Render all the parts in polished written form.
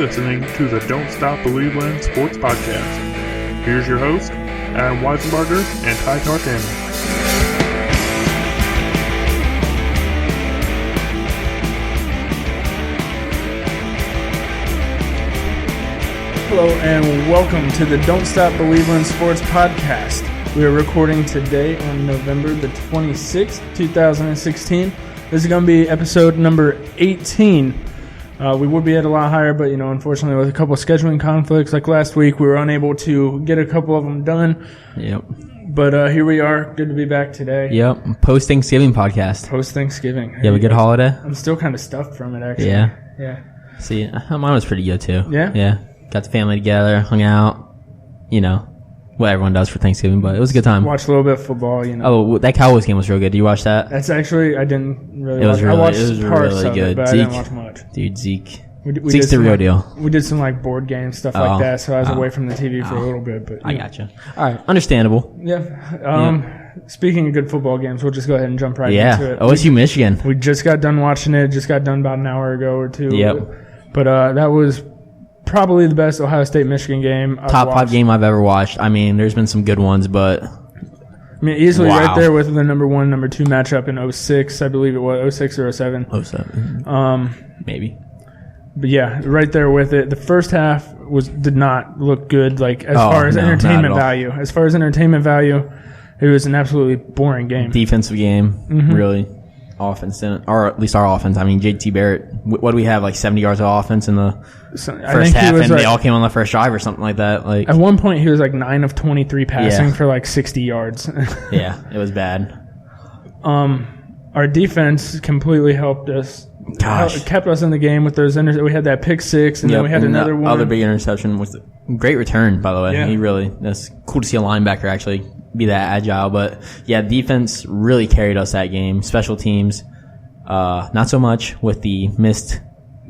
listening to the Don't Stop Believin' Sports Podcast. Here's your host, Adam Weisenbarger and Ty Tartana. Hello and welcome to the Don't Stop Believin' Sports Podcast. We are recording today on November the 26th, 2016. This is going to be episode number 18. We would be at a lot higher, but, unfortunately with a couple of scheduling conflicts like last week, we were unable to get a couple of them done. Yep. But here we are. Good to be back today. Yep. Post-Thanksgiving podcast. Post-Thanksgiving. You have a good holiday? I'm still kind of stuffed from it, actually. Yeah. See, mine was pretty good, too. Yeah? Yeah. Got the family together, hung out, what everyone does for Thanksgiving, but it was a good time. Watched a little bit of football, Oh, that Cowboys game was real good. Did you watch that? That's actually, I didn't really it was watch. Really, I watched it was parts really of good. it, but Zeke, I didn't watch much. Dude, Zeke. Zeke's the real deal. We did some board game stuff like that, so I was away from the TV for a little bit. But I gotcha. All right, understandable. Yeah. Speaking of good football games, we'll just go ahead and jump right into it. OSU Michigan. We just got done watching it. Just got done about an hour ago or two. Yep. But that was probably the best Ohio State-Michigan game I've Top watched. 5 game I've ever watched. I mean, there's been some good ones, but easily right there with the number 1, number 2 matchup in 06, I believe it was 06 or 07. 07. Maybe. But yeah, right there with it. The first half did not look good, as far as entertainment value. As far as entertainment value, it was an absolutely boring game. Defensive game, really. Offense didn't, or at least our offense. I mean, JT Barrett, what do we have, 70 yards of offense in the first half, and they all came on the first drive or something like that. At one point, he was 9 of 23 passing for 60 yards. Yeah, it was bad. Our defense completely helped us. Gosh. Kept us in the game with those we had that pick six, and then we had another one. Other big interception was a great return, by the way. Yeah. That's cool to see a linebacker actually be that agile. But yeah, defense really carried us that game. Special teams, not so much with the missed.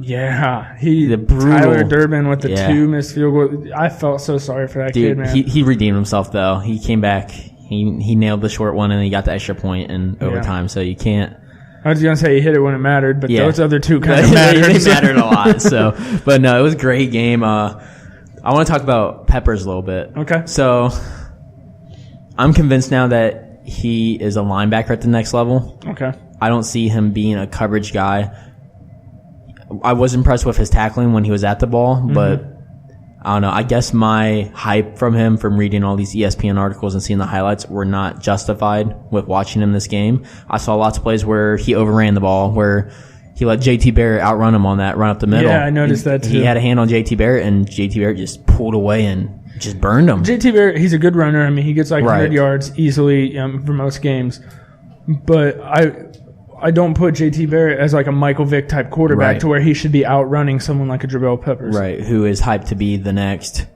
Yeah, the brutal, Tyler Durbin with the 2 missed field goals. I felt so sorry for that kid, man. He redeemed himself though. He came back. He nailed the short one, and he got the extra point in overtime. So you can't. I was going to say he hit it when it mattered, but those other 2 kind of mattered. They mattered a lot. So, but no, it was a great game. I want to talk about Peppers a little bit. Okay. So, I'm convinced now that he is a linebacker at the next level. Okay. I don't see him being a coverage guy. I was impressed with his tackling when he was at the ball, but I don't know. I guess my hype from him from reading all these ESPN articles and seeing the highlights were not justified with watching him this game. I saw lots of plays where he overran the ball, where he let JT Barrett outrun him on that run up the middle. Yeah, I noticed that too. He had a hand on JT Barrett, and JT Barrett just pulled away and just burned him. JT Barrett, he's a good runner. I mean, he gets 100 yards easily for most games. But I don't put JT Barrett as a Michael Vick type quarterback to where he should be outrunning someone like a Jabril Peppers. Right, who is hyped to be the next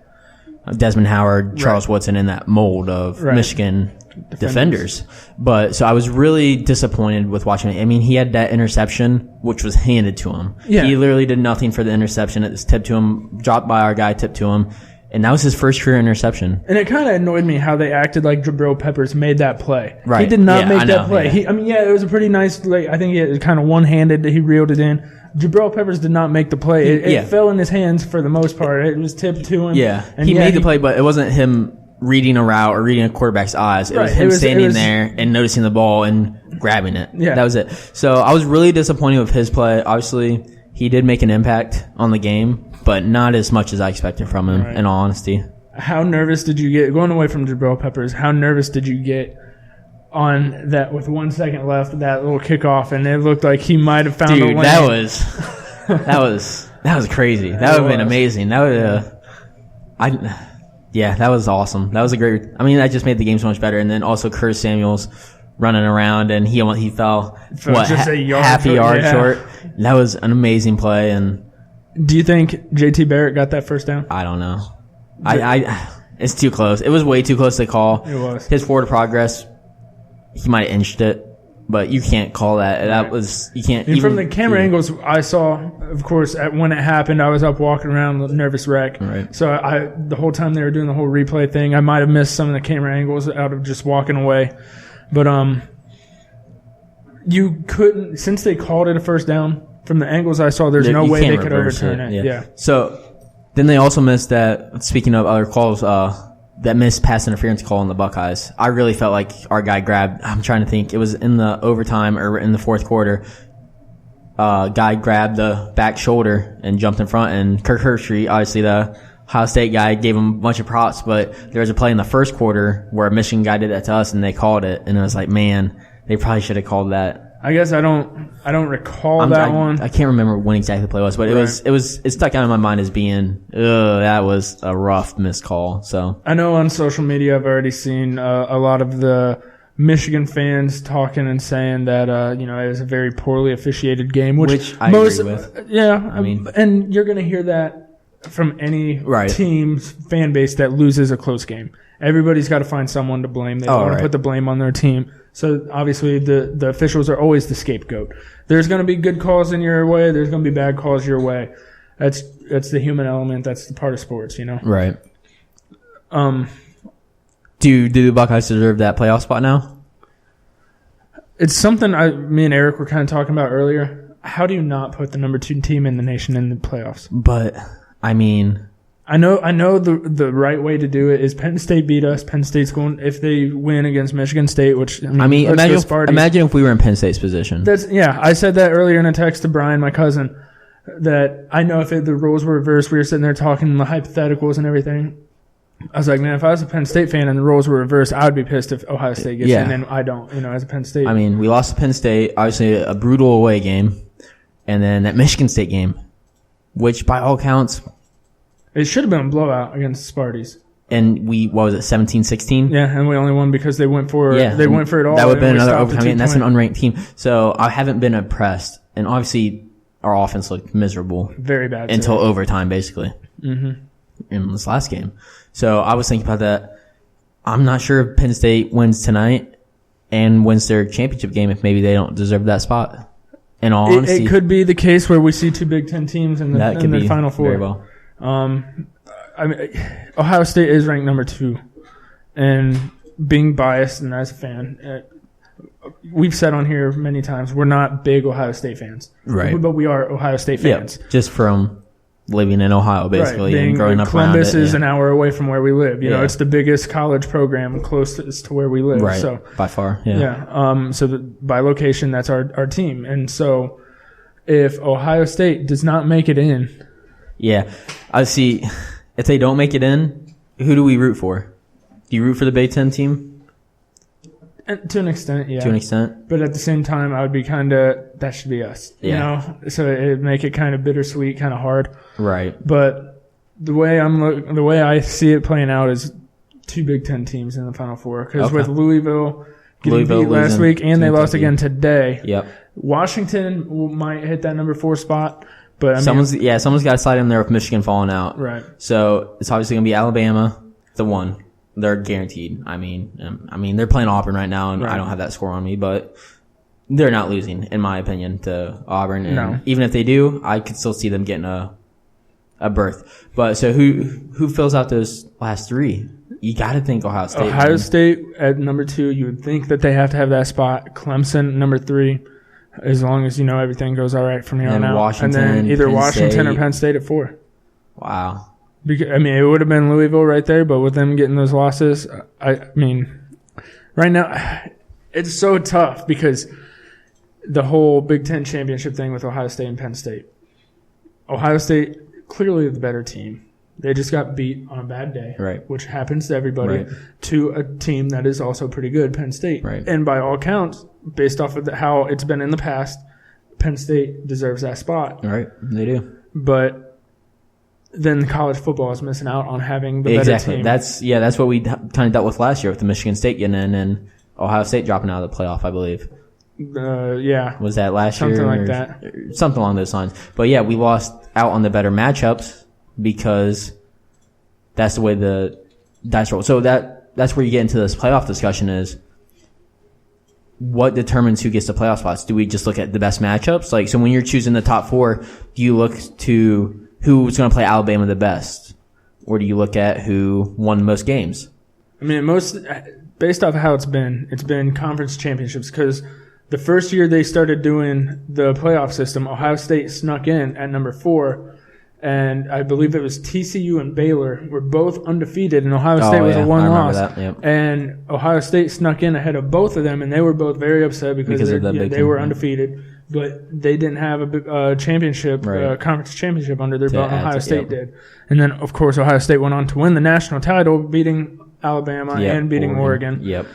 Desmond Howard, Charles Woodson in that mold of Michigan defenders. But so I was really disappointed with watching it. I mean, he had that interception, which was handed to him. Yeah. He literally did nothing for the interception. It was tipped to him, dropped by our guy, tipped to him. And that was his first career interception. And it kind of annoyed me how they acted like Jabril Peppers made that play. Right. He did not make that play. Yeah. It was a pretty nice, I think he kind of one-handed that he reeled it in. Jabril Peppers did not make the play. It fell in his hands for the most part. It was tipped to him. Yeah. And he made the play, but it wasn't him reading a route or reading a quarterback's eyes. It was him standing there and noticing the ball and grabbing it. Yeah. That was it. So I was really disappointed with his play. Obviously, he did make an impact on the game, but not as much as I expected from him, in all honesty. How nervous did you get, going away from Jabril Peppers, how nervous did you get on that with 1 second left, that little kickoff, and it looked like he might have found a lane? Dude, that was crazy. That would have been amazing. That would that was awesome. That was a great, that just made the game so much better. And then also Curtis Samuels running around, and he fell half a yard short. That was an amazing play. And do you think JT Barrett got that first down? I don't know. It's too close. It was way too close to call. It was. His forward progress, he might have inched it, but you can't call that. That was, you can't. And from the camera angles I saw, of course, when it happened, I was up walking around, a nervous wreck. Right. So the whole time they were doing the whole replay thing, I might have missed some of the camera angles out of just walking away. But you couldn't, since they called it a first down, from the angles I saw, there's no You way can't they could reverse overturn it. it. Yeah. So then they also missed that. Speaking of other calls, that missed pass interference call on the Buckeyes. I really felt like our guy grabbed. I'm trying to think. It was in the overtime or in the fourth quarter. Guy grabbed the back shoulder and jumped in front, and Kirk Herbstreit, obviously the Ohio State guy, gave him a bunch of props. But there was a play in the first quarter where a Michigan guy did that to us, and they called it. And it was like, man, they probably should have called that. I guess I don't recall that one. I can't remember when exactly the play was, but it stuck out in my mind as being, that was a rough missed call. So I know on social media I've already seen a lot of the Michigan fans talking and saying that it was a very poorly officiated game, which I agree with. Yeah, I mean, and you're going to hear that from any team's fan base that loses a close game. Everybody's got to find someone to blame. They want to put the blame on their team. So obviously the officials are always the scapegoat. There's going to be good calls in your way. There's going to be bad calls your way. That's the human element. That's the part of sports, Right. Do the Buckeyes deserve that playoff spot now? It's something me and Eric were kind of talking about earlier. How do you not put the number 2 team in the nation in the playoffs? But I mean, I know the right way to do it is Penn State beat us. Penn State's going, if they win against Michigan State, which imagine if we were in Penn State's position. I said that earlier in a text to Brian, my cousin, that I know if the roles were reversed, we were sitting there talking the hypotheticals and everything. I was like, man, if I was a Penn State fan and the roles were reversed, I would be pissed if Ohio State gets in and I don't, as a Penn State. I mean, we lost to Penn State, obviously a brutal away game, and then that Michigan State game, which by all counts, it should have been a blowout against Sparties. And we, 17-16? Yeah, and we only won because they went for it all. That would have been another overtime game, and that's an unranked team. So I haven't been impressed. And obviously, our offense looked miserable. Very bad. Until overtime, basically. Mm-hmm. In this last game. So I was thinking about that. I'm not sure if Penn State wins tonight and wins their championship game if maybe they don't deserve that spot. In all honesty. It could be the case where we see 2 Big Ten teams in the Final Four. Very well. I mean, Ohio State is ranked number 2, and being biased and as a fan, we've said on here many times we're not big Ohio State fans, right? But we are Ohio State fans, just from living in Ohio, basically, right. And growing up Columbus around it. is an hour away from where we live. You know, it's the biggest college program closest to where we live, right? So by far, yeah. So by location, that's our team, and so if Ohio State does not make it in, I see. If they don't make it in, who do we root for? Do you root for the Big Ten team? And to an extent, yeah. To an extent. But at the same time, I would be that should be us. Yeah. So it'd make it kind of bittersweet, kind of hard. Right. But the way I see it playing out is 2 Big Ten teams in the Final Four. Because with Louisville getting beat last week and they lost again today. Yep. Washington might hit that number 4 spot. But someone's got to slide in there with Michigan falling out. Right. So it's obviously going to be Alabama, the 1. They're guaranteed. I mean, they're playing Auburn right now, and I don't have that score on me, but they're not losing, in my opinion, to Auburn. And even if they do, I could still see them getting a berth. But so who fills out those last 3? You got to think Ohio State. Ohio State at number 2. You would think that they have to have that spot. Clemson number 3. As long as everything goes all right from here on out. Washington, and then either Penn Washington State. Or Penn State at 4. Wow. Because, it would have been Louisville right there, but with them getting those losses, right now, it's so tough because the whole Big Ten championship thing with Ohio State and Penn State. Ohio State, clearly the better team. They just got beat on a bad day, right? Which happens to everybody, to a team that is also pretty good, Penn State. Right. And by all accounts, based off of how it's been in the past, Penn State deserves that spot. Right, they do. But then college football is missing out on having the better team. That's what we kind of dealt with last year with the Michigan State getting in and Ohio State dropping out of the playoff, I believe. Was that last year? Something like that. Something along those lines. But we lost out on the better matchups because that's the way the dice roll. So that's where you get into this playoff discussion is what determines who gets the playoff spots. Do we just look at the best matchups? So when you're choosing the top 4, do you look to who's going to play Alabama the best? Or do you look at who won most games? Based off of how it's been conference championships because The first year they started doing the playoff system, Ohio State snuck in at number 4, and I believe it was TCU and Baylor were both undefeated, and Ohio State was a one loss. Yep. And Ohio State snuck in ahead of both of them, and they were both very upset because they were undefeated, but they didn't have a championship, conference championship under their belt. Ohio State did. And then, of course, Ohio State went on to win the national title, beating Alabama and beating Oregon. Yep.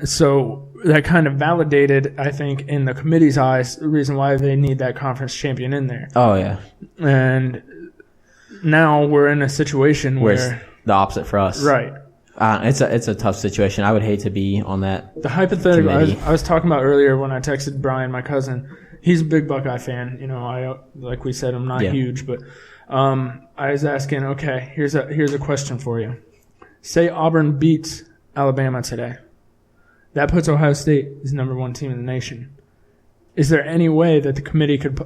So that kind of validated, I think, in the committee's eyes, the reason why they need that conference champion in there. Oh, yeah. And now we're in a situation where it's the opposite for us. Right. It's a tough situation. I would hate to be on that. The hypothetical I was talking about earlier when I texted Brian, my cousin. He's a big Buckeye fan. You know, like we said, I'm not huge, but I was asking, okay, here's a question for you. Say Auburn beats Alabama today. That puts Ohio State as number 1 team in the nation. Is there any way that the committee could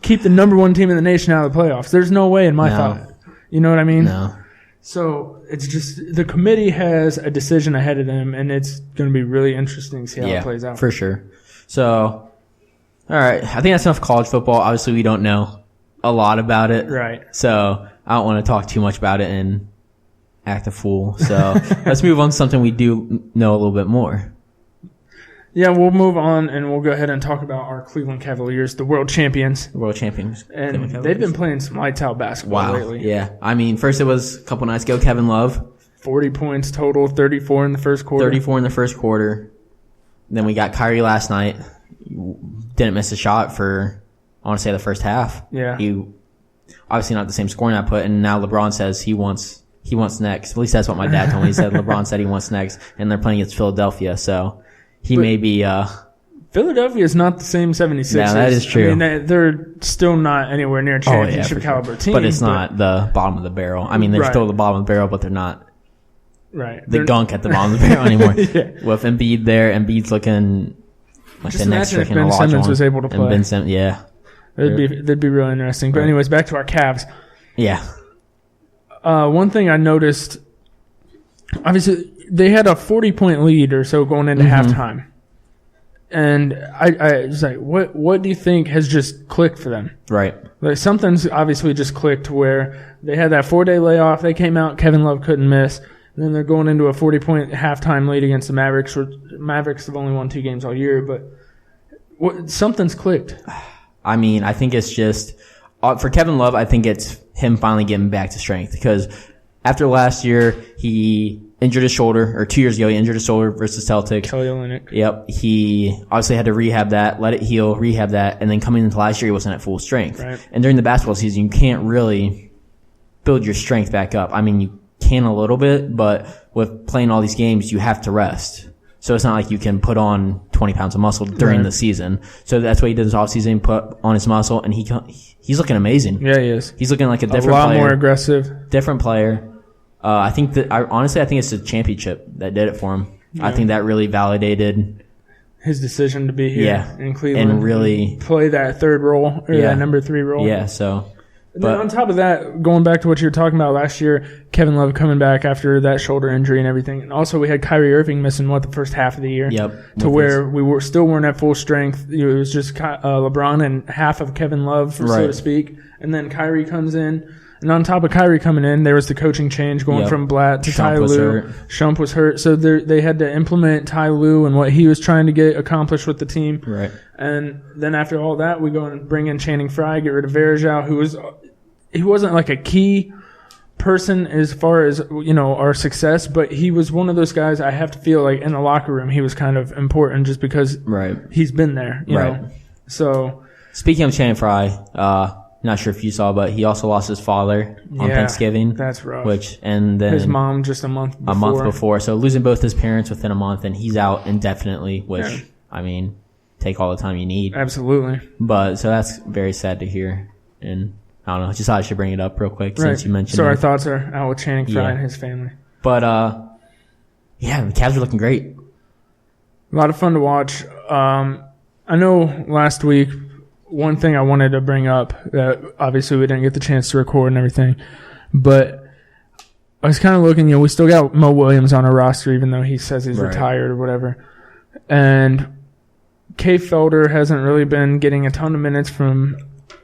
keep the number 1 team in the nation out of the playoffs? There's no way in my thought. You know what I mean? No. So it's just the committee has a decision ahead of them, and it's going to be really interesting to see how it plays out. For sure. So, all right. I think that's enough college football. Obviously, we don't know a lot about it. Right. So I don't want to talk too much about it and act a fool. So let's move on to something we do know a little bit more. Yeah, we'll move on and we'll go ahead and talk about our Cleveland Cavaliers, the world champions. And they've been playing some lights out basketball lately. Yeah. I mean, first it was a couple nights ago, Kevin Love. 40 points total, 34 in the first quarter. 34 in the first quarter. Then we got Kyrie last night. Didn't miss a shot for, I want to say, the first half. Yeah. He obviously not the same scoring output, and now LeBron says he wants next. At least that's what my dad told me. He said LeBron said he wants next, and they're playing against Philadelphia, so he may be Philadelphia is not the same 76ers. Yeah, that is true. I mean, they're still not anywhere near a championship caliber team. But it's not the bottom of the barrel. I mean, they're still the bottom of the barrel, but they're not the gunk at the bottom of the barrel anymore. With Embiid there, Embiid's looking like just the next imagine if Ben Simmons was able to play. And Ben Simmons, That'd be really interesting. But anyways, back to our Cavs. Yeah. One thing I noticed, obviously, they had a 40-point lead or so going into halftime. And I was like, what do you think has just clicked for them? Right. Like something's obviously just clicked where they had that 4-day layoff. They came out, Kevin Love couldn't miss. And then they're going into a 40-point halftime lead against the Mavericks. Mavericks have only won 2 games all year, but something's clicked. I mean, I think it's just for Kevin Love, I think it's him finally getting back to strength because after last year, he injured his shoulder, or 2 years ago, he injured his shoulder versus Celtics. Kelly Olynyk. Yep. He obviously had to rehab that, let it heal, rehab that, and then coming into last year, he wasn't at full strength. Right. And during the basketball season, you can't really build your strength back up. I mean, you can a little bit, but with playing all these games, you have to rest. So it's not like you can put on 20 pounds of muscle during the season. So that's what he did this offseason, put on his muscle, and he's looking amazing. Yeah, he is. He's looking like a different player. A lot more aggressive. Different player. I think that honestly, I think it's the championship that did it for him. Yeah. I think that really validated his decision to be here in Cleveland and really play that third role or that number 3 role. Yeah, so. But on top of that, going back to what you were talking about last year, Kevin Love coming back after that shoulder injury and everything. And also we had Kyrie Irving missing, the first half of the year? Yep. To where we still weren't at full strength. It was just LeBron and half of Kevin Love, so to speak. And then Kyrie comes in. And on top of Kyrie coming in, there was the coaching change going from Blatt to Ty Lue. Shump was hurt. So they had to implement Ty Lue and what he was trying to get accomplished with the team. Right. And then after all that, we go and bring in Channing Frye, get rid of Varejao, he wasn't like a key person as far as, our success, but he was one of those guys I have to feel like in the locker room he was kind of important just because he's been there, you know. So speaking of Channing Frye, not sure if you saw, but he also lost his father on Thanksgiving. That's rough. And then his mom just a month before. So losing both his parents within a month, and he's out indefinitely, which, I mean, take all the time you need. Absolutely. But so that's very sad to hear. And I don't know, just thought I should bring it up real quick since you mentioned it. So our thoughts are out with Channing Frye and his family. But, the Cavs are looking great. A lot of fun to watch. I know last week, one thing I wanted to bring up that obviously we didn't get the chance to record and everything, but I was kind of looking, we still got Mo Williams on our roster even though he says he's retired or whatever. And Kay Felder hasn't really been getting a ton of minutes from,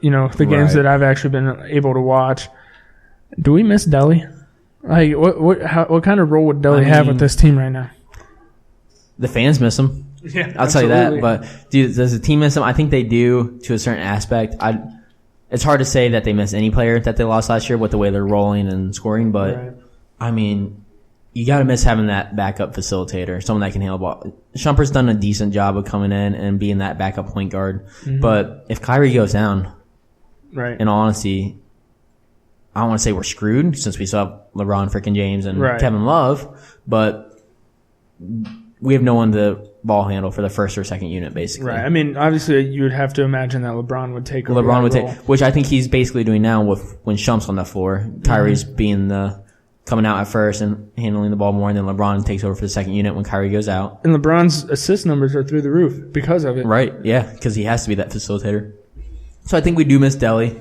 the games that I've actually been able to watch. Do we miss Deli? Like, what kind of role would Deli have with this team right now? The fans miss him. Yeah, I'll tell you that. But dude, does the team miss him? I think they do to a certain aspect. It's hard to say that they miss any player that they lost last year with the way they're rolling and scoring. But I mean, you got to miss having that backup facilitator, someone that can handle the ball. Shumpert's done a decent job of coming in and being that backup point guard. Mm-hmm. But if Kyrie goes down, in all honesty, I don't want to say we're screwed since we still have LeBron freaking James and Kevin Love, but we have no one to ball handle for the first or second unit, basically. Right. I mean, obviously, you would have to imagine that LeBron would take over. LeBron would take, which I think he's basically doing now with when Shump's on the floor. Kyrie's being coming out at first and handling the ball more, and then LeBron takes over for the second unit when Kyrie goes out. And LeBron's assist numbers are through the roof because of it. Right. Yeah, because he has to be that facilitator. So I think we do miss Deli.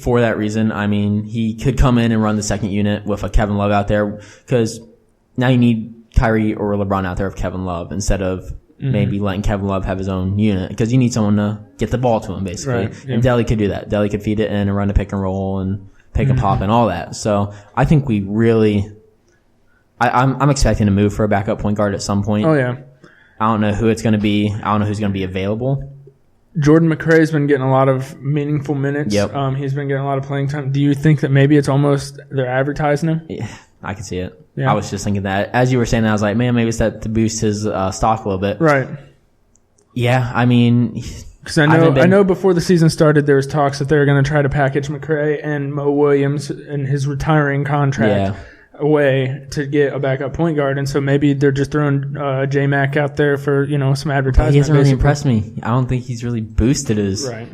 For that reason, I mean, he could come in and run the second unit with a Kevin Love out there because now you need Kyrie or LeBron out there with Kevin Love instead of maybe letting Kevin Love have his own unit because you need someone to get the ball to him, basically. Right, yeah. And Deli could do that. Deli could feed it in and run a pick and roll and pick and pop and all that. So I think we really I'm expecting to move for a backup point guard at some point. Oh, yeah. I don't know who it's going to be. I don't know who's going to be available. Jordan McRae's been getting a lot of meaningful minutes. Yep. He's been getting a lot of playing time. Do you think that maybe it's almost they're advertising him? Yeah, I can see it. Yeah. I was just thinking that. As you were saying that, I was like, man, maybe it's that to boost his stock a little bit. Right. Yeah, I mean... Because I know before the season started, there was talks that they were going to try to package McRae and Mo Williams in his retiring contract away to get a backup point guard, and so maybe they're just throwing J-Mac out there for some advertising. He hasn't really impressed me. I don't think he's really boosted his. Right.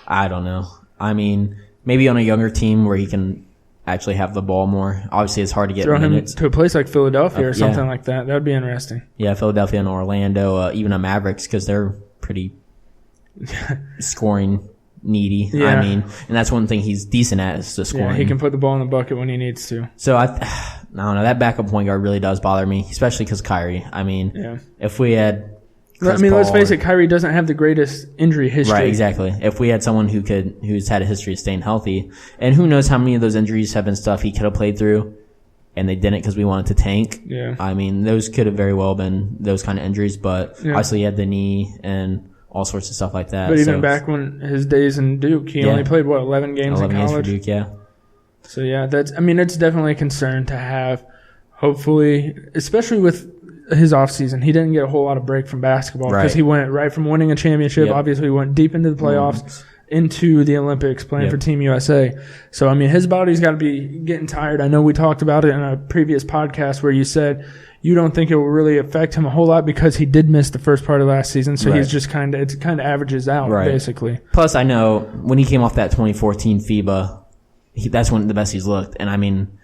I don't know. I mean, maybe on a younger team where he can actually have the ball more. Obviously, it's hard to get throw minutes. him to a place like Philadelphia or something like that. That would be interesting. Yeah, Philadelphia and Orlando, even a Mavericks because they're pretty scoring needy. Yeah. I mean, and that's one thing he's decent at is the scoring. Yeah, he can put the ball in the bucket when he needs to. So I don't know. That backup point guard really does bother me, especially because Kyrie. I mean, if we had, let's face it, Kyrie doesn't have the greatest injury history. Right, exactly. If we had someone who's had a history of staying healthy, and who knows how many of those injuries have been stuff he could have played through, and they didn't because we wanted to tank. Yeah. I mean, those could have very well been those kind of injuries, but obviously he had the knee and all sorts of stuff like that. But even back when his days in Duke, he only played 11 games in college. 11 games for Duke, yeah. So it's definitely a concern to have. Hopefully, especially with his offseason, he didn't get a whole lot of break from basketball because he went right from winning a championship. Obviously, went deep into the playoffs, into the Olympics, playing for Team USA. So his body's got to be getting tired. I know we talked about it in a previous podcast where you said you don't think it will really affect him a whole lot because he did miss the first part of last season. So he's just kind of averages out basically. Plus, I know when he came off that 2014 FIBA, that's when the best he's looked. And I mean,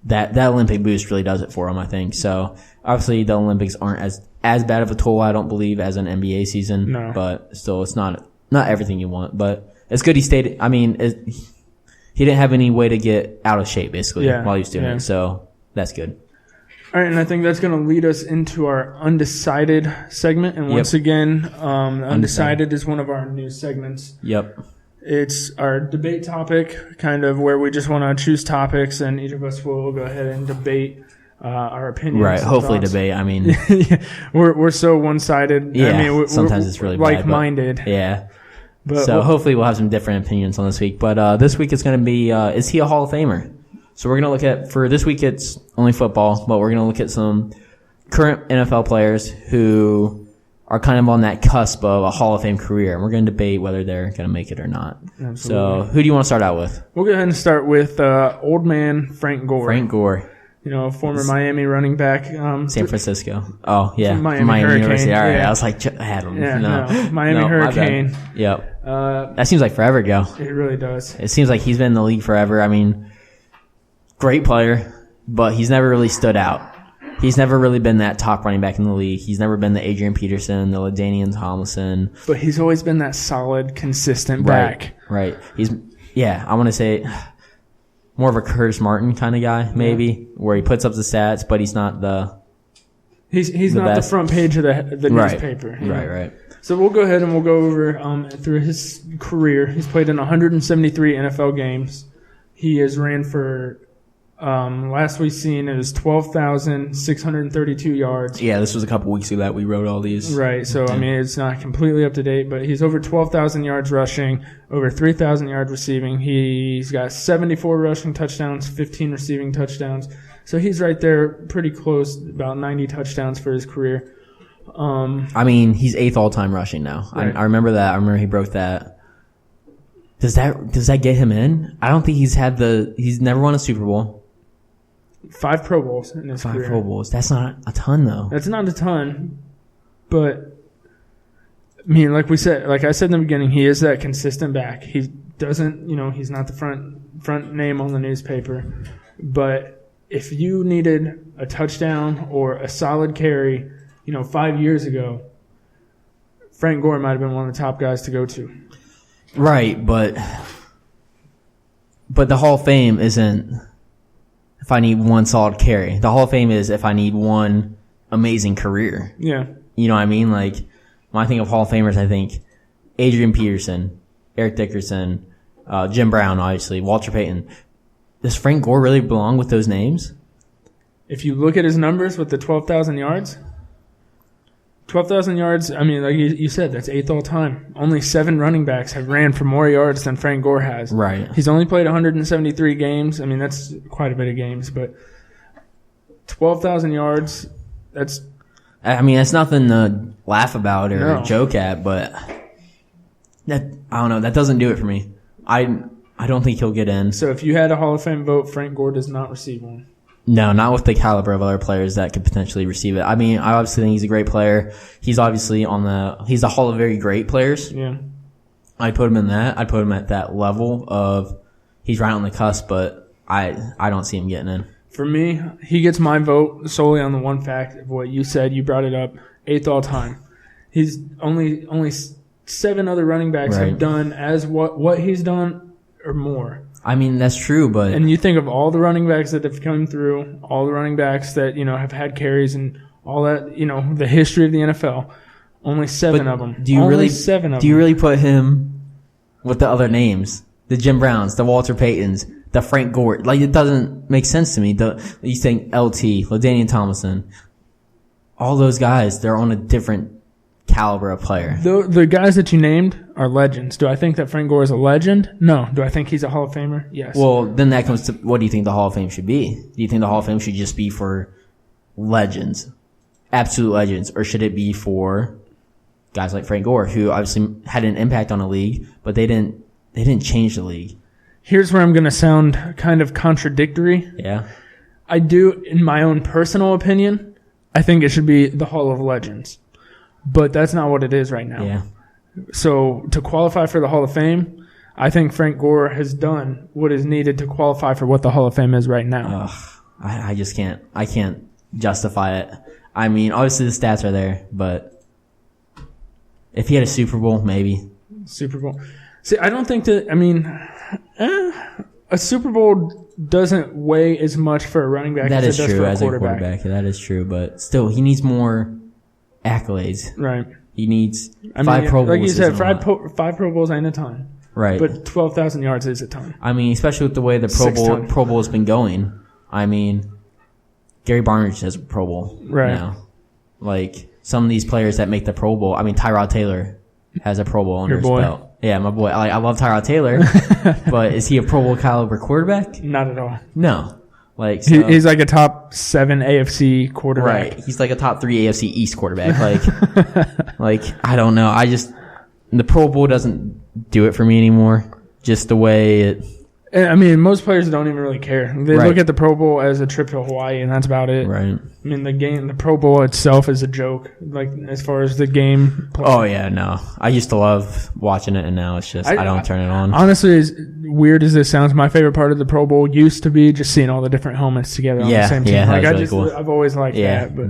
that Olympic boost really does it for him, I think. So obviously the Olympics aren't as bad of a toll, I don't believe, as an NBA season. No. But still, it's not everything you want. But it's good he stayed. I mean, he didn't have any way to get out of shape basically while he was doing it. So that's good. All right, and I think that's going to lead us into our undecided segment. And once again, undecided is one of our new segments. Yep. It's our debate topic, kind of where we just want to choose topics, and each of us will go ahead and debate our opinions. Right. Hopefully, thoughts. Debate. I mean, we're so one-sided. Yeah. I mean, sometimes it's really like-minded. Bad, yeah. But so hopefully we'll have some different opinions on this week. But this week it's going to be: is he a Hall of Famer? So we're going to look at, for this week it's only football, but we're going to look at some current NFL players who are kind of on that cusp of a Hall of Fame career. And we're going to debate whether they're going to make it or not. Absolutely. So who do you want to start out with? We'll go ahead and start with old man Frank Gore. Frank Gore. Former Miami running back. San Francisco. Oh, yeah. Miami Hurricane. University. All right. Yeah. I was like, I had him. Yeah, no. Miami Hurricane. Yep. That seems like forever ago. It really does. It seems like he's been in the league forever. I mean, great player, but he's never really stood out. He's never really been that top running back in the league. He's never been the Adrian Peterson, the LaDainian Tomlinson. But he's always been that solid, consistent back. Right. I want to say more of a Curtis Martin kind of guy, maybe, where he puts up the stats, but he's not He's not best. the front page of the newspaper. Right. So we'll go ahead and we'll go over through his career. He's played in 173 NFL games. He has ran for, last we seen, it was 12,632 yards. Yeah, this was a couple weeks ago that we wrote all these. Right, so, I mean, it's not completely up to date, but he's over 12,000 yards rushing, over 3,000 yards receiving. He's got 74 rushing touchdowns, 15 receiving touchdowns. So he's right there pretty close, about 90 touchdowns for his career. I mean, he's 8th all-time rushing now. Right. I remember that. I remember he broke that. Does that get him in? I don't think he's never won a Super Bowl. 5 Pro Bowls in his career. 5 Pro Bowls. That's not a ton, though. That's not a ton, but I mean, like I said in the beginning, he is that consistent back. He doesn't, he's not the front name on the newspaper, but if you needed a touchdown or a solid carry, 5 years ago, Frank Gore might have been one of the top guys to go to. Right, but the Hall of Fame isn't if I need one solid carry. The Hall of Fame is if I need one amazing career. Yeah. You know what I mean? Like, when I think of Hall of Famers, I think Adrian Peterson, Eric Dickerson, Jim Brown, obviously, Walter Payton. Does Frank Gore really belong with those names? If you look at his numbers with the 12,000 yards, 12,000 yards, I mean, like you said, that's 8th all time. Only 7 running backs have ran for more yards than Frank Gore has. Right. He's only played 173 games. I mean, that's quite a bit of games, but 12,000 yards, that's... I mean, that's nothing to laugh about or joke at, but I don't know. That doesn't do it for me. I don't think he'll get in. So if you had a Hall of Fame vote, Frank Gore does not receive one. No, not with the caliber of other players that could potentially receive it. I mean, I obviously think he's a great player. He's obviously he's the Hall of Very Great players. Yeah. I'd put him in that. I'd put him at that level of he's right on the cusp, but I don't see him getting in. For me, he gets my vote solely on the one fact of what you said. You brought it up. 8th all time. He's only 7 other running backs have done as what he's done or more. I mean, that's true, but... And you think of all the running backs that have come through, all the running backs that, have had carries and all that, the history of the NFL. Only 7 of them. Do you really put him with the other names? The Jim Browns, the Walter Paytons, the Frank Gore. Like, it doesn't make sense to me. You think LT, LaDainian Tomlinson, all those guys, they're on a different caliber of player. The guys that you named are legends. Do I think that Frank Gore is a legend? No. Do I think he's a Hall of Famer? Yes. Well, then that comes to what do you think the Hall of Fame should be? Do you think the Hall of Fame should just be for legends, absolute legends, or should it be for guys like Frank Gore, who obviously had an impact on the league, but they didn't change the league? Here's where I'm going to sound kind of contradictory. Yeah. I do, in my own personal opinion, I think it should be the Hall of Legends. But that's not what it is right now. Yeah. So to qualify for the Hall of Fame, I think Frank Gore has done what is needed to qualify for what the Hall of Fame is right now. I just can't. I can't justify it. I mean, obviously the stats are there, but if he had a Super Bowl, maybe. Super Bowl. See, I don't think that, I mean, a Super Bowl doesn't weigh as much for a running back as it does for a quarterback. That is true, but still, he needs more accolades. Right. He needs 5 Pro Bowls. Like you said, 5 Pro Bowls ain't a ton. Right. But 12,000 yards is a ton. I mean, especially with the way the Pro Bowl has been going. I mean, Gary Barnidge has a Pro Bowl now. Like, some of these players that make the Pro Bowl, I mean, Tyrod Taylor has a Pro Bowl under his belt. Yeah, my boy. I love Tyrod Taylor, but is he a Pro Bowl caliber quarterback? Not at all. No. Like, so, he's like a top 7 AFC quarterback. Right. He's like a top 3 AFC East quarterback. Like, I don't know. The Pro Bowl doesn't do it for me anymore. Just the way it. I mean, most players don't even really care. They look at the Pro Bowl as a trip to Hawaii, and that's about it. Right. I mean, the Pro Bowl itself is a joke, like, as far as the game play. Oh, yeah, no. I used to love watching it, and now it's just, I don't turn it on. Honestly, as weird as this sounds, my favorite part of the Pro Bowl used to be just seeing all the different helmets together on the same team. Like, really cool. I've always liked that. But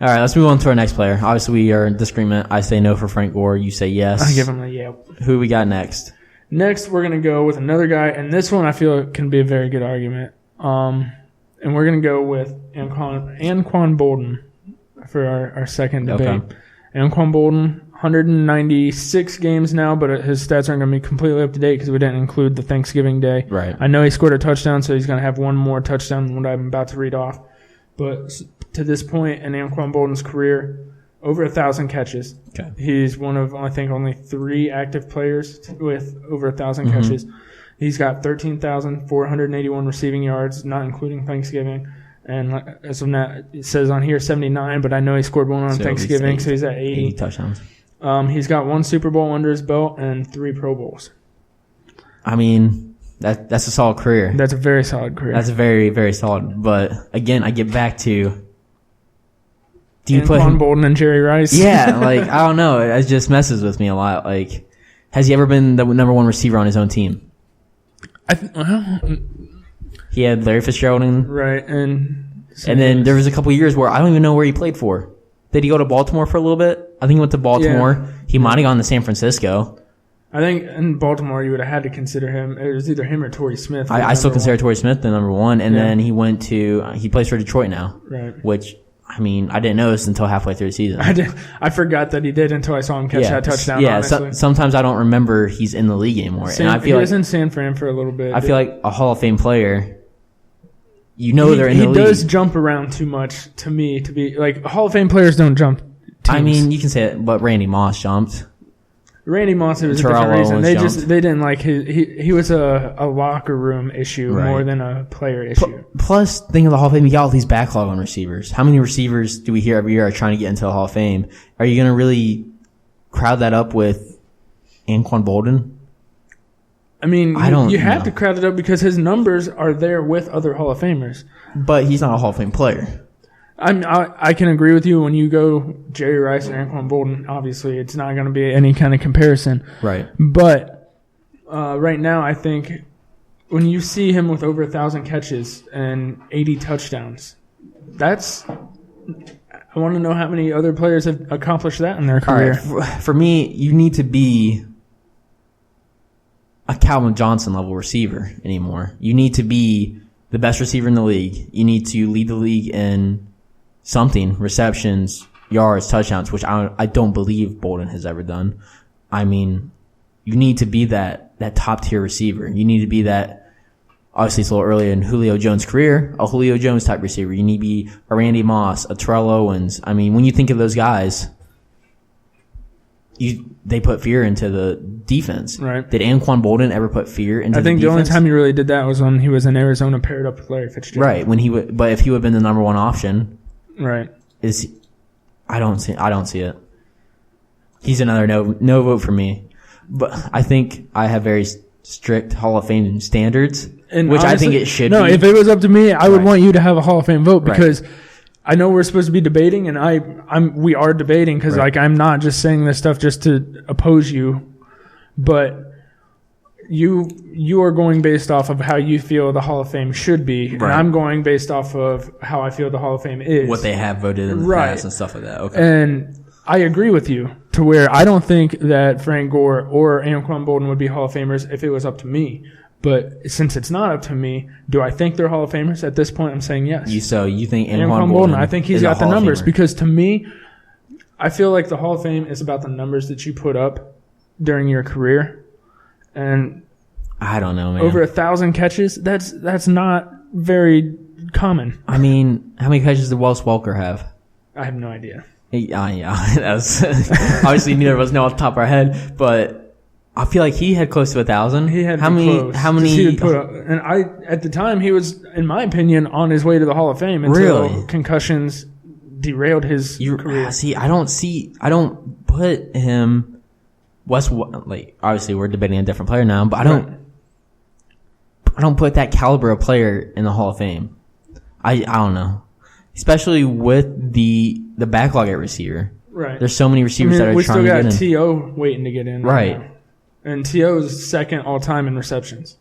all right, let's move on to our next player. Obviously, we are in disagreement. I say no for Frank Gore. You say yes. I give him a yep. Who we got next? Next, we're going to go with another guy, and this one I feel can be a very good argument. And we're going to go with Anquan Boldin. for our second debate. Okay. Anquan Bolden, 196 games now, but his stats aren't going to be completely up to date because we didn't include the Thanksgiving Day. Right. I know he scored a touchdown, so he's going to have one more touchdown than what I'm about to read off. But to this point in Anquan Bolden's career, over 1,000 catches. Okay. He's one of, I think, only 3 active players with over 1,000 catches. He's got 13,481 receiving yards, not including Thanksgiving. And as of now, it says on here 79, but I know he scored one on Thanksgiving, so he's at 80 touchdowns. He's got 1 Super Bowl under his belt and 3 Pro Bowls. I mean, that's a solid career. That's a very solid career. That's a very, very solid. But again, I get back to, do you put him, Bolden and Jerry Rice? Yeah, like, I don't know. It just messes with me a lot. Like, has he ever been the number 1 receiver on his own team? He had Larry Fitzgerald right, and then there was a couple years where I don't even know where he played for. Did he go to Baltimore for a little bit? I think he went to Baltimore. Yeah. He might have gone to San Francisco. I think in Baltimore you would have had to consider him. It was either him or Torrey Smith. I still consider Torrey Smith the number 1, and then he went to he plays for Detroit now, right? Which, I mean, I didn't notice until halfway through the season. I forgot that he did until I saw him catch that touchdown. Yeah, sometimes I don't remember he's in the league anymore. And I feel he was in San Fran for a little bit. I feel like a Hall of Fame player, they're in the league. He does jump around too much to me to be like Hall of Fame players don't jump. Teams. I mean, you can say it, but Randy Moss jumped. Randy Moss, it was a different reason. They didn't like he was a locker room issue more than a player issue. Plus, think of the Hall of Fame, you got all these backlog on receivers. How many receivers do we hear every year are trying to get into the Hall of Fame? Are you going to really crowd that up with Anquan Bolden? I mean, you have to crowd it up because his numbers are there with other Hall of Famers. But he's not a Hall of Fame player. I can agree with you when you go Jerry Rice and Anquan Bolden. Obviously, it's not going to be any kind of comparison. Right. But right now, I think when you see him with over 1,000 catches and 80 touchdowns, I want to know how many other players have accomplished that in their career. All right. For me, you need to be a Calvin Johnson level receiver anymore. You need to be the best receiver in the league. You need to lead the league in something, receptions, yards, touchdowns, which I don't believe Bolden has ever done. I mean, you need to be that top tier receiver. You need to be that, obviously it's a little early in Julio Jones' career, a Julio Jones type receiver. You need to be a Randy Moss, a Terrell Owens. I mean, when you think of those guys, they put fear into the defense. Right. Did Anquan Bolden ever put fear into the defense? I think the only time he really did that was when he was in Arizona paired up with Larry Fitzgerald. Right. But if he would have been the number 1 option, right. I don't see it. He's another no vote for me. But I think I have very strict Hall of Fame standards, and which honestly, I think it should be. No, if it was up to me, I would want you to have a Hall of Fame vote because I know we're supposed to be debating, and we are debating because like I'm not just saying this stuff just to oppose you, but you are going based off of how you feel the Hall of Fame should be, and I'm going based off of how I feel the Hall of Fame is. What they have voted in the past and stuff like that. Okay. And I agree with you to where I don't think that Frank Gore or Anquan Bolden would be Hall of Famers if it was up to me. But since it's not up to me, do I think they're Hall of Famers? At this point, I'm saying yes. You think Anquan Bolden? I think he's got the numbers because to me, I feel like the Hall of Fame is about the numbers that you put up during your career. And I don't know, man. Over 1,000 catches, that's not very common. I mean, how many catches did Wes Welker have? I have no idea. Yeah, that's obviously neither of us know off the top of our head, but I feel like he had close to 1,000. He had how many? And at the time he was, in my opinion, on his way to the Hall of Fame until concussions derailed his career. See, I don't put him. Obviously we're debating a different player now, but I don't put that caliber of player in the Hall of Fame. I don't know. Especially with the backlog at receiver. Right. There's so many receivers that are trying to get in. We still got T.O. waiting to get in. Right. And T.O. is second all time in receptions.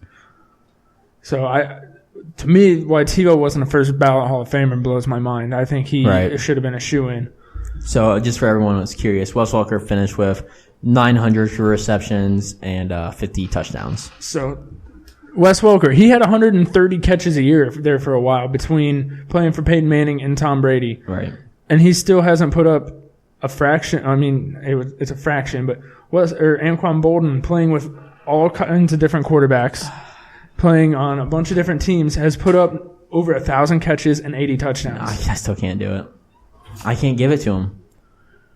So to me, why T.O. wasn't a first ballot Hall of Famer blows my mind. I think he should have been a shoo-in. So just for everyone who's curious, Wes Welker finished with 900 for receptions and 50 touchdowns. So Wes Welker, he had 130 catches a year there for a while between playing for Peyton Manning and Tom Brady. Right. and he still hasn't put up a fraction. I mean, it's a fraction, but Anquan Bolden, playing with all kinds of different quarterbacks, playing on a bunch of different teams, has put up over 1,000 catches and 80 touchdowns. I still can't do it. I can't give it to him.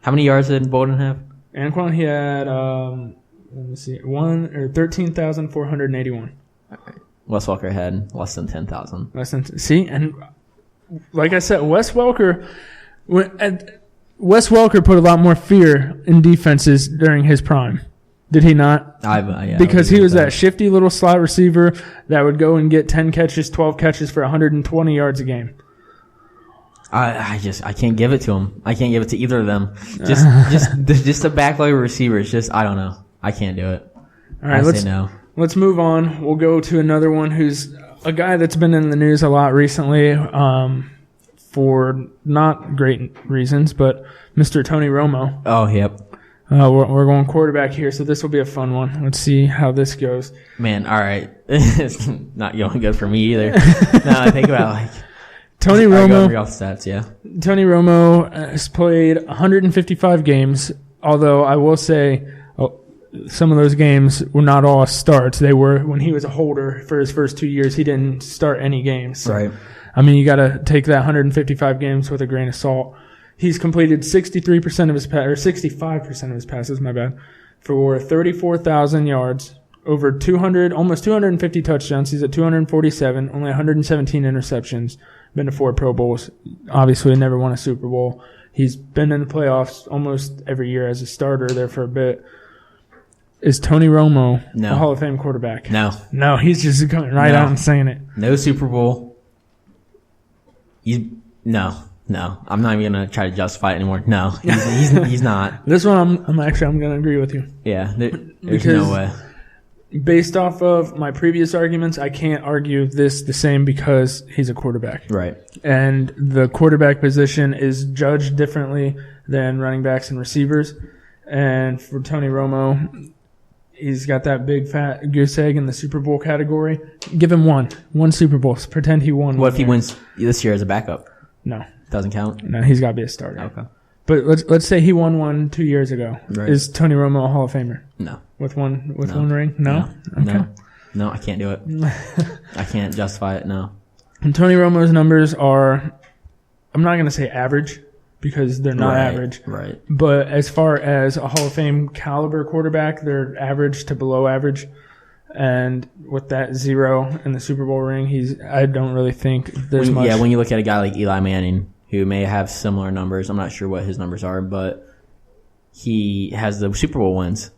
How many yards did Bolden have? Anquan, he had, let me see, 13,481. Okay. Wes Welker had less than 10,000. See, and like I said, Wes Welker put a lot more fear in defenses during his prime. Did he not? Yeah, because he was that shifty little slot receiver that would go and get 10 catches, 12 catches for 120 yards a game. I can't give it to him. I can't give it to either of them. Just the back leg receivers. I don't know. I can't do it. All right, I say no. Let's move on. We'll go to another one who's a guy that's been in the news a lot recently, for not great reasons, but Mr. Tony Romo. Oh, yep. We're going quarterback here, so this will be a fun one. Let's see how this goes. Man, all right. It's not going good for me either. No, I think about Tony Romo. Real stats, yeah. Tony Romo has played 155 games, although I will say some of those games were not all starts. They were when he was a holder for his first 2 years. He didn't start any games. So, right. I mean, you got to take that 155 games with a grain of salt. He's completed 63% of his or 65% of his passes, my bad, for 34,000 yards, over 200, almost 250 touchdowns. He's at 247, only 117 interceptions, been to 4 Pro Bowls. Obviously, never won a Super Bowl. He's been in the playoffs almost every year as a starter there for a bit. Is Tony Romo a Hall of Fame quarterback? No. No, he's just coming right out and saying it. No Super Bowl. No. I'm not even gonna try to justify it anymore. No, he's not. This one, I'm gonna agree with you. Yeah, there's no way. Based off of my previous arguments, I can't argue this the same because he's a quarterback. Right. And the quarterback position is judged differently than running backs and receivers. And for Tony Romo, he's got that big fat goose egg in the Super Bowl category. Give him one Super Bowl. Pretend he won. What if he wins this year as a backup? No. Doesn't count? No, he's got to be a starter. Okay. But let's say he won one 2 years ago. Right. Is Tony Romo a Hall of Famer? No. With one ring? No? Okay. No, I can't do it. I can't justify it, no. And Tony Romo's numbers are, I'm not going to say average because they're not average. Right. But as far as a Hall of Fame caliber quarterback, they're average to below average. And with that 0 in the Super Bowl ring, I don't really think there's much. Yeah, when you look at a guy like Eli Manning, who may have similar numbers, I'm not sure what his numbers are, but he has the Super Bowl wins.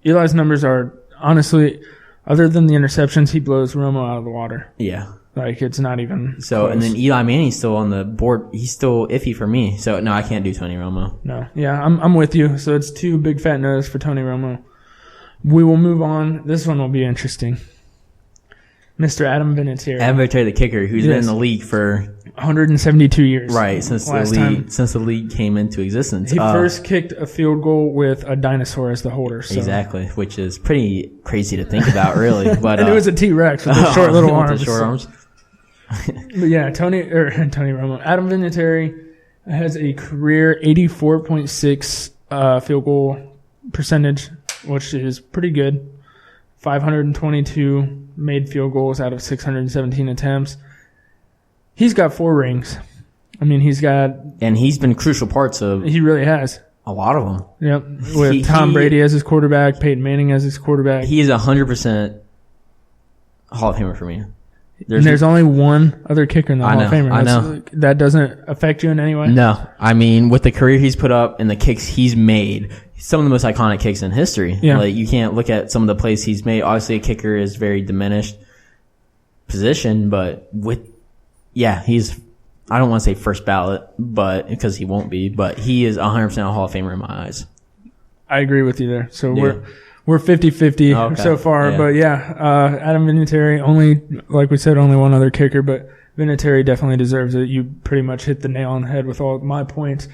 Eli's numbers are, honestly, other than the interceptions, he blows Romo out of the water. Yeah. Like, it's not even so close. And then Eli Manning's still on the board. He's still iffy for me. So, no, I can't do Tony Romo. No. Yeah, I'm with you. So, it's 2 big fat no's for Tony Romo. We will move on. This one will be interesting. Mr. Adam Vinatieri. Adam Vinatieri, the kicker, who's been in the league for 172 years. Right, since the league came into existence. He first kicked a field goal with a dinosaur as the holder. So. Exactly, which is pretty crazy to think about, really. But and it was a T-Rex with the short little arms. Short arms. But yeah, Tony Romo. Adam Vinatieri has a career 84.6 field goal percentage, which is pretty good. 522 made field goals out of 617 attempts. He's got 4 rings. I mean, and he's been crucial parts of. He really has. A lot of them. Yep. With Tom Brady as his quarterback, Peyton Manning as his quarterback. He is 100% Hall of Famer for me. There's only one other kicker in the Hall of Famer. I know. That doesn't affect you in any way? No. I mean, with the career he's put up and the kicks he's made, some of the most iconic kicks in history. Yeah. Like, you can't look at some of the plays he's made. Obviously, a kicker is very diminished position, but he's, I don't want to say first ballot, but because he won't be, but he is 100% a Hall of Famer in my eyes. I agree with you there. So we're 50-50 so far, but Adam Vinatieri, only, like we said, only one other kicker, but Vinatieri definitely deserves it. You pretty much hit the nail on the head with all my points.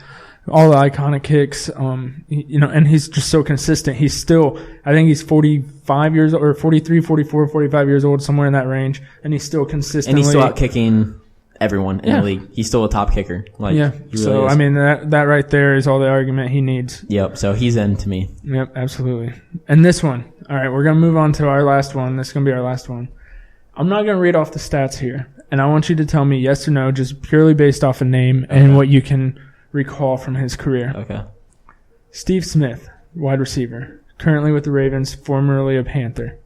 All the iconic kicks, and he's just so consistent. He's still, I think he's 45 years old, or 43, 44, 45 years old, somewhere in that range, and he's still consistently. And he's still out kicking everyone in the league. He's still a top kicker. Like, Yeah. he really So, is. I mean, that right there is all the argument he needs. Yep. So he's in to me. Yep, absolutely. And this one. All right, we're going to move on to our last one. This is going to be our last one. I'm not going to read off the stats here. And I want you to tell me yes or no, just purely based off a name and what you can recall from his career. Okay. Steve Smith, wide receiver, currently with the Ravens, formerly a Panther.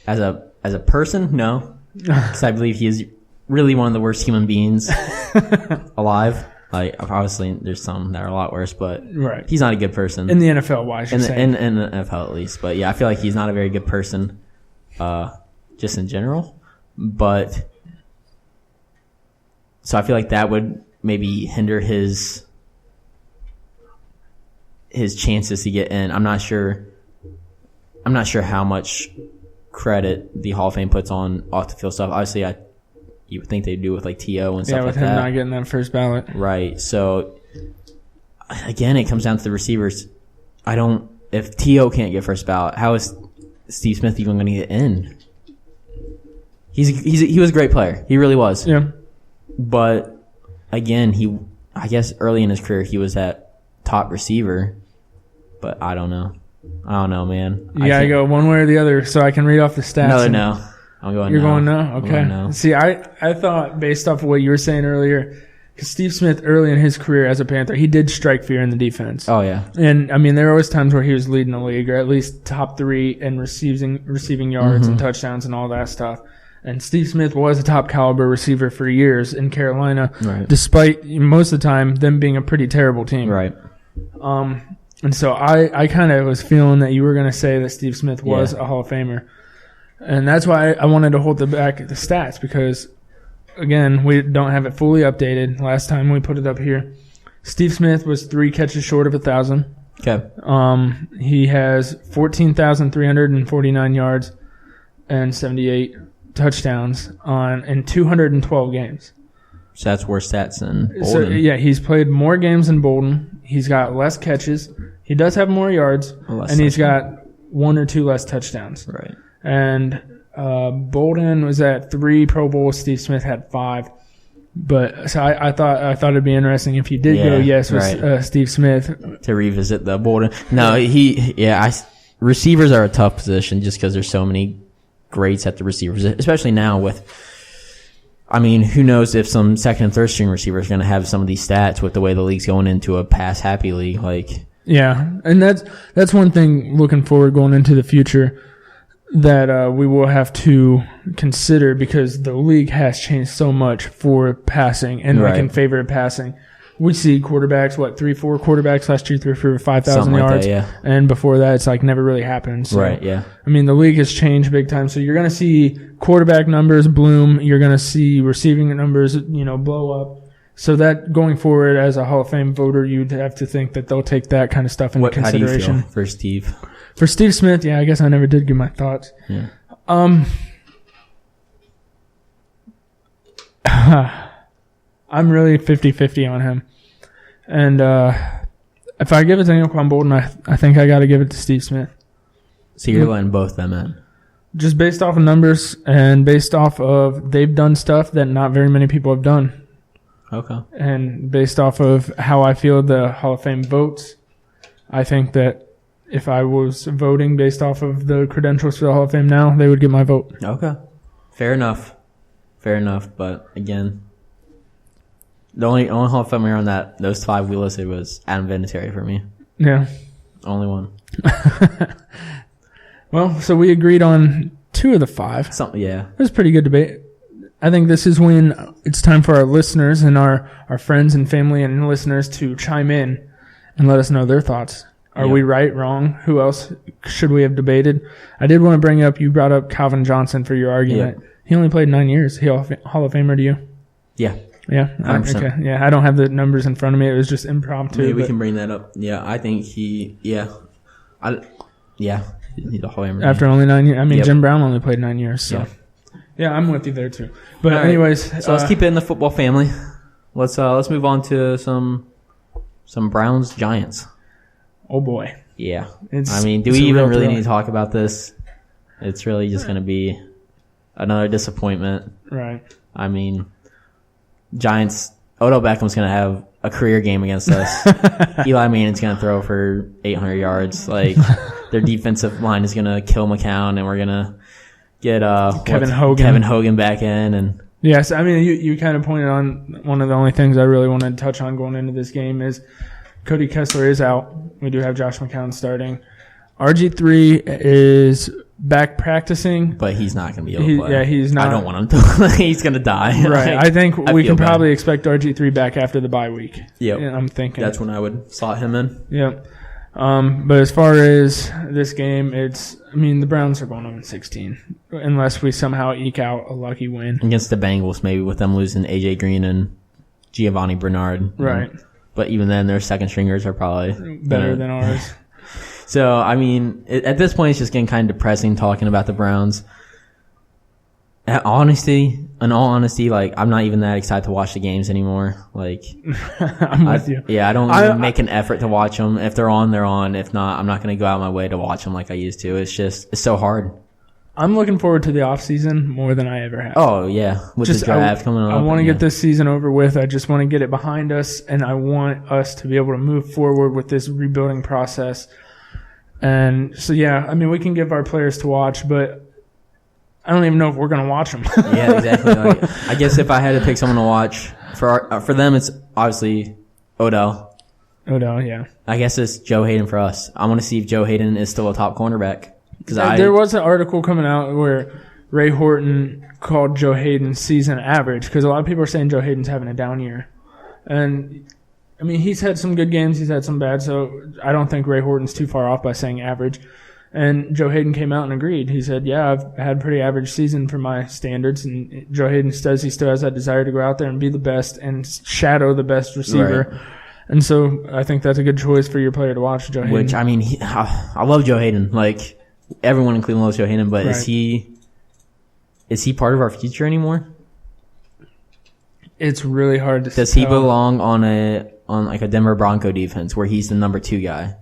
As a person, no. Because I believe he is really one of the worst human beings alive. Like, obviously, there's some that are a lot worse, but Right. he's not a good person. In the NFL, why should say? In the NFL, at least. But, yeah, I feel like he's not a very good person just in general. But so I feel like that would maybe hinder his chances to get in. I'm not sure how much credit the Hall of Fame puts on off the field stuff. Obviously, you would think they'd do with like T.O. and stuff with like him that. not getting that first ballot. Right. So again, it comes down to the receivers. If T.O. can't get first ballot, how is Steve Smith even going to get in? He was a great player. He really was. Yeah. But again, I guess early in his career he was that top receiver. But I don't know. Man. You gotta go one way or the other, so I can read off the stats. No. I'm going. You're no. going no. I'm Okay. going no. See, I thought based off of what you were saying earlier, because Steve Smith early in his career as a Panther, he did strike fear in the defense. Oh yeah. And I mean, there were always times where he was leading the league, or at least top 3 in receiving yards and touchdowns and all that stuff. And Steve Smith was a top caliber receiver for years in Carolina, Right. despite most of the time them being a pretty terrible team. Right. And so I kind of was feeling that you were going to say that Steve Smith was a Hall of Famer. And that's why I wanted to hold the stats, because, again, we don't have it fully updated. Last time we put it up here, Steve Smith was 3 catches short of 1,000. Okay. He has 14,349 yards and 78 touchdowns in 212 games. So that's worse stats than Bolden. So, yeah, he's played more games than Bolden. He's got less catches. He does have more yards, and he's got 1 or 2 less touchdowns. Right. And Bolden was at 3 Pro Bowls. Steve Smith had 5. But so I thought it'd be interesting if you did go yes with Steve Smith to revisit the Bolden. No, receivers are a tough position just because there's so many greats at the receivers, especially now with. I mean, who knows if some second and third string receivers are going to have some of these stats with the way the league's going into a pass happy league. Like, yeah, and that's one thing looking forward going into the future that we will have to consider, because the league has changed so much for passing and like in favor of passing. We see quarterbacks, 3-4 quarterbacks last year, 3 for 5,000 yards. That, yeah. And before that, it's like never really happened. So, right, yeah. I mean, the league has changed big time. So you're going to see quarterback numbers bloom. You're going to see receiving numbers, blow up. So that going forward as a Hall of Fame voter, you'd have to think that they'll take that kind of stuff into consideration. How do you feel for Steve? For Steve Smith, yeah, I guess I never did give my thoughts. Yeah. I'm really 50-50 on him. And if I give it to Anquan Bolden, I think I got to give it to Steve Smith. So you're letting both them in? Just based off of numbers and based off of they've done stuff that not very many people have done. Okay. And based off of how I feel the Hall of Fame votes, I think that if I was voting based off of the credentials for the Hall of Fame now, they would get my vote. Okay. Fair enough. But again, the only Hall of Famer on those 5 we listed was Adam Vinatieri for me. Yeah. Only one. Well, so we agreed on 2 of the 5. Yeah. It was a pretty good debate. I think this is when it's time for our listeners and our friends and family and listeners to chime in and let us know their thoughts. Are we right, wrong? Who else should we have debated? I did want to bring up, you brought up Calvin Johnson for your argument. Yep. He only played 9 years. He Hall of Famer to you? Yeah. Yeah. 100%. Okay. Yeah. I don't have the numbers in front of me. It was just impromptu. Maybe we can bring that up. Yeah. I think he's a Hall of Famer. After only 9 years. I mean, Yep. Jim Brown only played 9 years. So yeah, I'm with you there too. But All right. anyways. So let's keep it in the football family. Let's move on to some Browns Giants. Oh boy. Yeah. Do we even really need to talk about this? It's really just going to be another disappointment. Right. I mean, Giants, Odell Beckham's going to have a career game against us. Eli Manning's going to throw for 800 yards. Like, their defensive line is going to kill McCown, and we're going to get Kevin Hogan back in. And yes, I mean, you kind of pointed on one of the only things I really wanted to touch on going into this game is Cody Kessler is out. We do have Josh McCown starting. RG3 is back practicing. But he's not going to be able to play. Yeah, he's not. I don't want him to play. He's going to die. Right. I think we can probably expect RG3 back after the bye week. Yeah. I'm thinking. That's when I would slot him in. Yeah. But as far as this game, the Browns are going 0-16 unless we somehow eke out a lucky win. Against the Bengals, maybe with them losing A.J. Green and Giovanni Bernard. Right. But even then, their second stringers are probably better than ours. So, I mean, at this point, it's just getting kind of depressing talking about the Browns. In all honesty, like, I'm not even that excited to watch the games anymore. Like, I'm with you. Yeah, I don't make an effort to watch them. If they're on, they're on. If not, I'm not going to go out of my way to watch them like I used to. It's so hard. I'm looking forward to the off season more than I ever have. Oh, yeah. With the draft coming up. I want to get this season over with. I just want to get it behind us, and I want us to be able to move forward with this rebuilding process. And so, yeah, I mean, we can give our players to watch, but I don't even know if we're going to watch them. Yeah, exactly. Like, I guess if I had to pick someone to watch, for them, it's obviously Odell. Odell, yeah. I guess it's Joe Hayden for us. I want to see if Joe Hayden is still a top cornerback. There was an article coming out where Ray Horton called Joe Hayden's season average because a lot of people are saying Joe Hayden's having a down year. And I mean, he's had some good games, he's had some bad, so I don't think Ray Horton's too far off by saying average. And Joe Hayden came out and agreed. He said, yeah, I've had a pretty average season for my standards. And Joe Hayden says he still has that desire to go out there and be the best and shadow the best receiver. Right. And so I think that's a good choice for your player to watch, Joe Hayden. Which, I mean, I love Joe Hayden. Like, everyone in Cleveland loves Joe Hayden, but right. Is he part of our future anymore? It's really hard to Does he belong on like a Denver Bronco defense where he's the number 2 guy?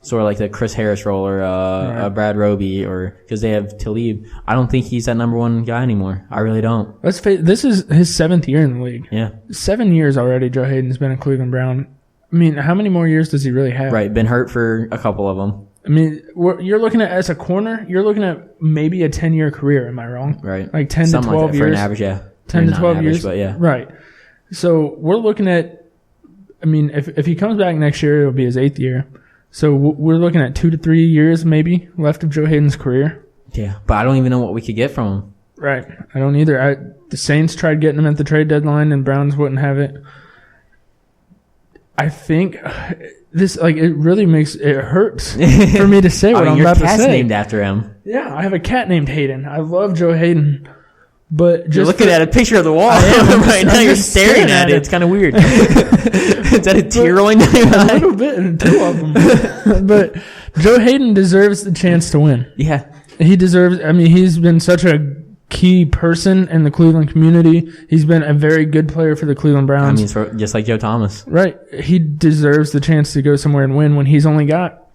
Sort of like the Chris Harris role or right. Brad Roby, or because they have Talib. I don't think he's that number 1 guy anymore. I really don't. Let's face it, this is his 7th year in the league. Yeah. 7 years already Joe Hayden's been a Cleveland Brown. I mean, how many more years does he really have? Right, been hurt for a couple of them. I mean, you're looking at, as a corner, you're looking at maybe a 10-year career. Am I wrong? Right. Like 10 Something to 12 like that years. For an average, yeah. 10 to 12 years. But yeah. Right. So we're looking at, I mean, if he comes back next year, it'll be his 8th year. So we're looking at 2 to 3 years maybe left of Joe Hayden's career. Yeah, but I don't even know what we could get from him. Right. I don't either. The Saints tried getting him at the trade deadline, and Browns wouldn't have it. I think this, like, it really it hurts for me to say what I'm about to say. Your cat's named after him. Yeah, I have a cat named Hayden. I love Joe Hayden. But just you're looking at a picture of the wall right now. You're staring at it. It's kind of weird. Is that a tear rolling down your eye? A little bit, and 2 of them. But Joe Hayden deserves the chance to win. Yeah. He deserves, I mean, he's been such a key person in the Cleveland community. He's been a very good player for the Cleveland Browns. I mean, just like Joe Thomas. Right. He deserves the chance to go somewhere and win when he's only got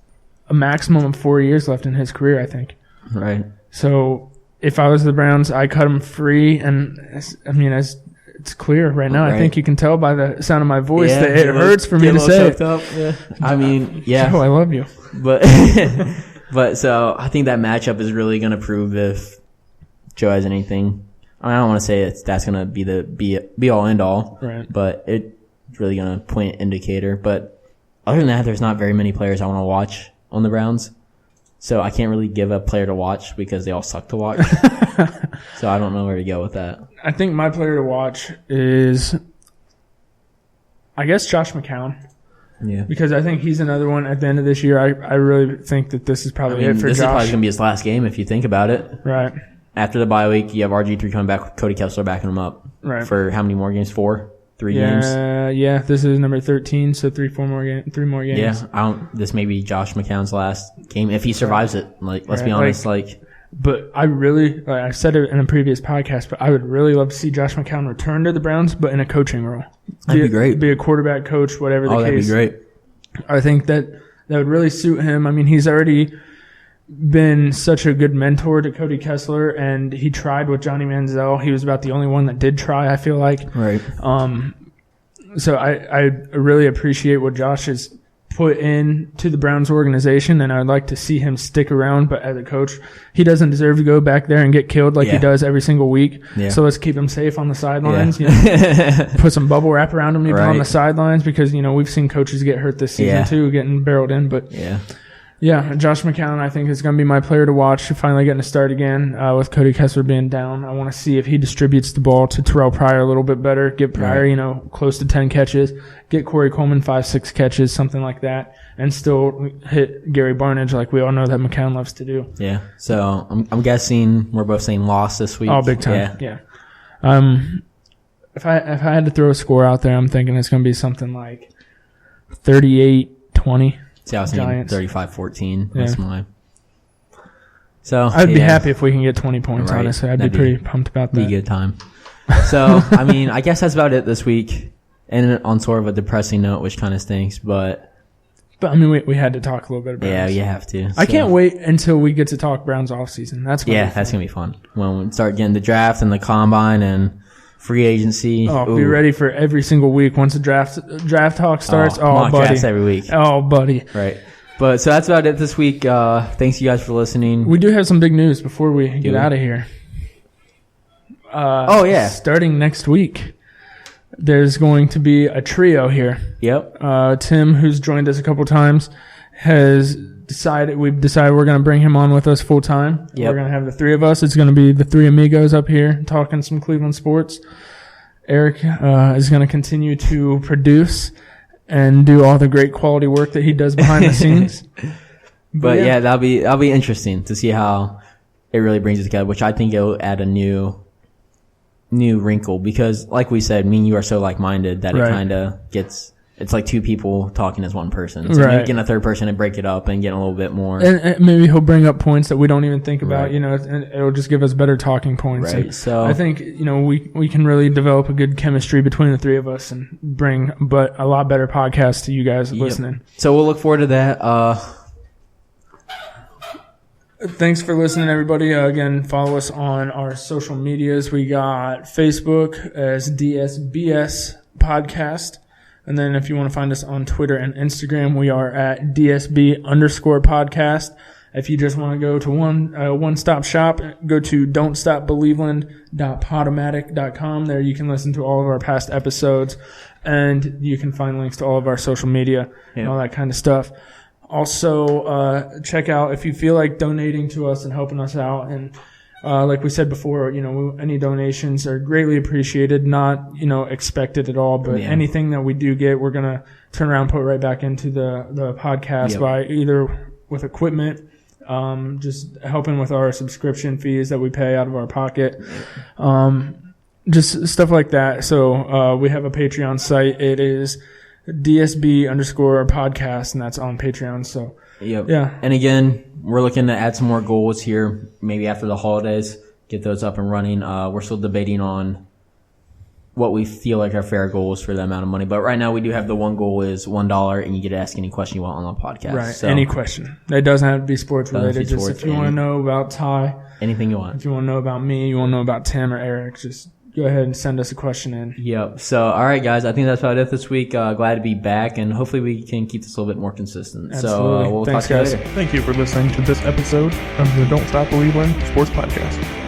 a maximum of 4 years left in his career, I think. Right. So if I was the Browns, I cut him free, and I mean, as it's clear right now. Right. I think you can tell by the sound of my voice that it hurts for me to say it. Yeah. I mean, yeah. Joe, I love you. But so I think that matchup is really going to prove if Joe has anything. I mean, I don't want to say that's going to be the be all end all, right? But it's really going to point indicator. But other than that, there's not very many players I want to watch on the Browns. So I can't really give a player to watch because they all suck to watch. So I don't know where to go with that. I think my player to watch is, I guess, Josh McCown. Yeah. Because I think he's another one at the end of this year. I really think that this is probably it for Josh. This is probably going to be his last game if you think about it. Right. After the bye week, you have RG3 coming back with Cody Kessler backing him up. Right. For how many more games? 4? 3 games? Yeah. This is number 13, so 3 more games. Yeah. This may be Josh McCown's last game if he survives it. Like, let's be honest. But I really, I said it in a previous podcast, but I would really love to see Josh McCown return to the Browns, but in a coaching role. That'd be great. Be a quarterback coach, whatever the case. That'd be great. I think that would really suit him. I mean, he's already been such a good mentor to Cody Kessler, and he tried with Johnny Manziel. He was about the only one that did try, I feel like. Right. So I really appreciate what Josh has put in to the Browns organization, and I'd like to see him stick around. But as a coach, he doesn't deserve to go back there and get killed like he does every single week. Yeah. So let's keep him safe on the sidelines. Put some bubble wrap around him even on the sidelines, because we've seen coaches get hurt this season too, getting barreled in. But yeah, Josh McCown, I think, is going to be my player to watch. Finally getting to start again with Cody Kessler being down. I want to see if he distributes the ball to Terrell Pryor a little bit better. Get Pryor, close to 10 catches. Get Corey Coleman 5-6 catches, something like that, and still hit Gary Barnidge like we all know that McCown loves to do. Yeah. So I'm guessing we're both saying loss this week. Oh, big time. Yeah. If I had to throw a score out there, I'm thinking it's going to be something like 38-20. See, I was thinking 35-14. That's mine. So I'd be happy if we can get 20 points, honestly. I'd be pretty pumped about that. Be a good time. So, I guess that's about it this week. And on sort of a depressing note, which kind of stinks, but we had to talk a little bit about it. Yeah, you have to. I can't wait until we get to talk Browns offseason. That's going to be fun. When we start getting the draft and the combine and free agency. Oh, be ready for every single week once the draft talk starts. Mock drafts every week. Oh, buddy. Right. But so that's about it this week. Thanks you guys for listening. We do have some big news before we get out of here. Starting next week, there's going to be a trio here. Yep. Tim, who's joined us a couple times, we've decided we're going to bring him on with us full time. Yep. We're going to have the three of us. It's going to be the three amigos up here talking some Cleveland sports. Eric is going to continue to produce and do all the great quality work that he does behind the scenes. But that'll be interesting to see how it really brings it together, which I think it'll add a new wrinkle, because like we said, me and you are so like-minded that it kind of gets, it's like two people talking as one person. So maybe getting a third person and break it up and getting a little bit more. And maybe he'll bring up points that we don't even think about, and it'll just give us better talking points. Right. So I think, we can really develop a good chemistry between the three of us and bring a lot better podcasts to you guys listening. So we'll look forward to that. Thanks for listening, everybody. Again, follow us on our social medias. We got Facebook as DSBS Podcast. And then if you want to find us on Twitter and Instagram, we are at DSB_podcast. If you just want to go to one-stop shop, go to don'tstopbelieveland.podomatic.com. There you can listen to all of our past episodes, and you can find links to all of our social media and all that kind of stuff. Also, check out if you feel like donating to us and helping us out. And like we said before, any donations are greatly appreciated, not, expected at all. But anything that we do get, we're going to turn around and put right back into the podcast by either with equipment, just helping with our subscription fees that we pay out of our pocket, just stuff like that. So we have a Patreon site. It is DSB_podcast, and that's on Patreon. So, And again, we're looking to add some more goals here, maybe after the holidays, get those up and running. We're still debating on what we feel like our fair goals for the amount of money. But right now, we do have the one goal is $1, and you get to ask any question you want on the podcast. Right, so, any question. It doesn't have to be sports related. Just if you want to know about Ty, anything you want. If you want to know about me, you want to know about Tim or Eric, just go ahead and send us a question in. Yep. So, all right, guys. I think that's about it this week. Glad to be back, and hopefully we can keep this a little bit more consistent. Absolutely. So, we'll Thanks, talk to you guys. later. Thank you for listening to this episode of the Don't Stop Believeland Sports Podcast.